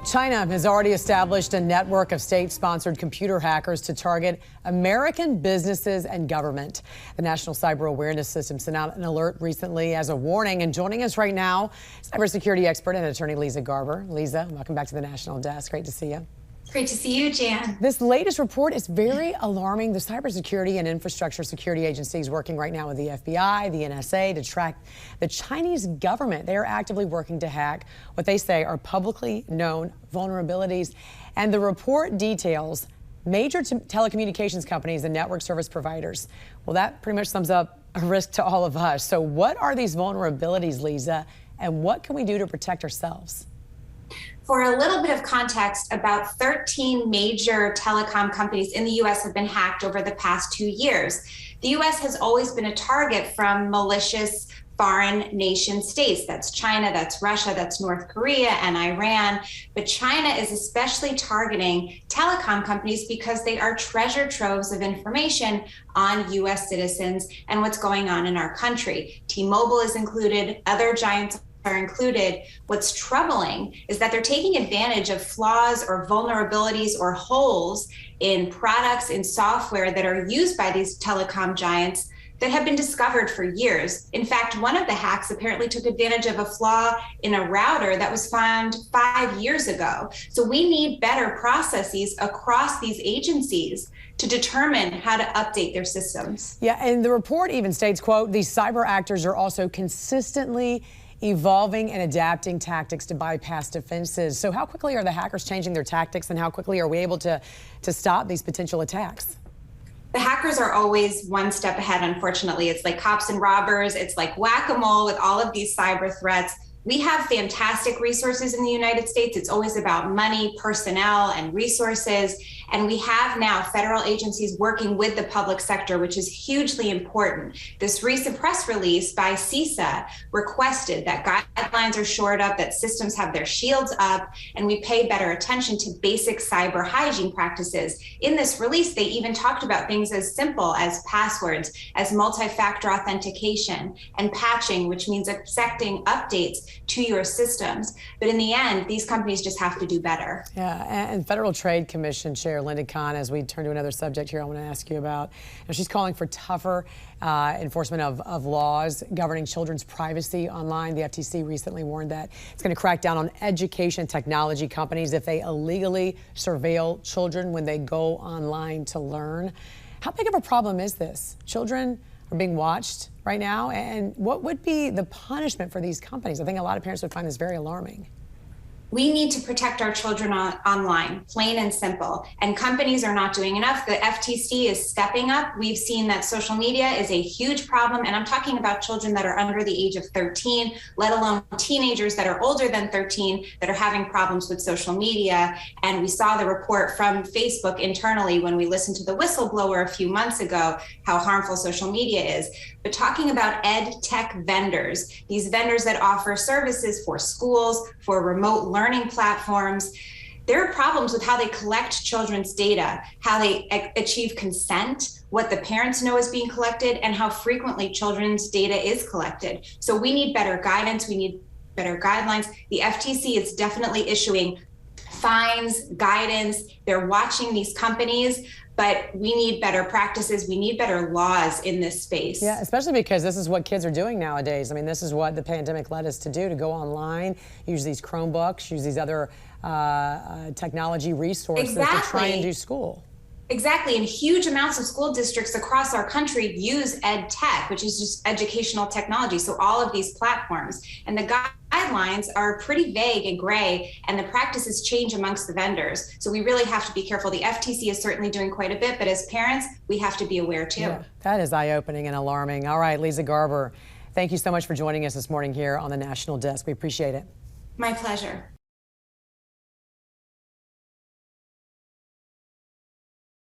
China has already established a network of state-sponsored computer hackers to target American businesses and government. The National Cyber Awareness System sent out an alert recently as a warning. And joining us right now, cybersecurity expert and attorney Leeza Garber. Leeza, welcome back to the National Desk. Great to see you. Great to see you, Jan. This latest report is very alarming. The cybersecurity and infrastructure security agencies working right now with the FBI, the NSA to track the Chinese government. They are actively working to hack what they say are publicly known vulnerabilities. And the report details major telecommunications companies and network service providers. Well, that pretty much sums up a risk to all of us. So what are these vulnerabilities, Leeza, and what can we do to protect ourselves? For a little bit of context, about 13 major telecom companies in the U.S. have been hacked over the past 2 years. The U.S. has always been a target from malicious foreign nation states. That's China, that's Russia, that's North Korea and Iran. But China is especially targeting telecom companies because they are treasure troves of information on U.S. citizens and what's going on in our country. T-Mobile is included, other giants are included. What's troubling is that they're taking advantage of flaws or vulnerabilities or holes in products, in software that are used by these telecom giants that have been discovered for years. In fact, one of the hacks apparently took advantage of a flaw in a router that was found 5 years ago. So we need better processes across these agencies to determine how to update their systems. Yeah, and the report even states, quote, these cyber actors are also consistently evolving and adapting tactics to bypass defenses. So how quickly are the hackers changing their tactics, and how quickly are we able to stop these potential attacks? The hackers are always one step ahead, unfortunately. It's like cops and robbers. It's like whack-a-mole with all of these cyber threats. We have fantastic resources in the United States. It's always about money, personnel, and resources. And we have now federal agencies working with the public sector, which is hugely important. This recent press release by CISA requested that guidelines are shored up, that systems have their shields up, and we pay better attention to basic cyber hygiene practices. In this release, they even talked about things as simple as passwords, as multi-factor authentication, and patching, which means accepting updates to your systems. But in the end, these companies just have to do better. Yeah, and Federal Trade Commission Chair Linda Khan, as we turn to another subject here I want to ask you about, she's calling for tougher enforcement of laws governing children's privacy online. The FTC recently warned that it's going to crack down on education technology companies if they illegally surveil children when they go online to learn. How big of a problem is this? Children are being watched right now, and what would be the punishment for these companies? I think a lot of parents would find this very alarming. We need to protect our children online, plain and simple. And companies are not doing enough. The FTC is stepping up. We've seen that social media is a huge problem. And I'm talking about children that are under the age of 13, let alone teenagers that are older than 13 that are having problems with social media. And we saw the report from Facebook internally when we listened to the whistleblower a few months ago, how harmful social media is. But talking about ed tech vendors, these vendors that offer services for schools, for remote learning platforms, there are problems with how they collect children's data, how they achieve consent, what the parents know is being collected, and how frequently children's data is collected. So we need better guidance, we need better guidelines. The FTC is definitely issuing fines, guidance. They're watching these companies, but we need better practices. We need better laws in this space. Yeah, especially because this is what kids are doing nowadays. I mean, this is what the pandemic led us to do, to go online, use these Chromebooks, use these other technology resources to try and do school. Exactly, and huge amounts of school districts across our country use ed tech, which is just educational technology. So all of these platforms, and the guidelines are pretty vague and gray, and the practices change amongst the vendors. So we really have to be careful. The FTC is certainly doing quite a bit, but as parents, we have to be aware too. Yeah, that is eye-opening and alarming. All right, Leeza Garber, thank you so much for joining us this morning here on the National Desk. We appreciate it. My pleasure.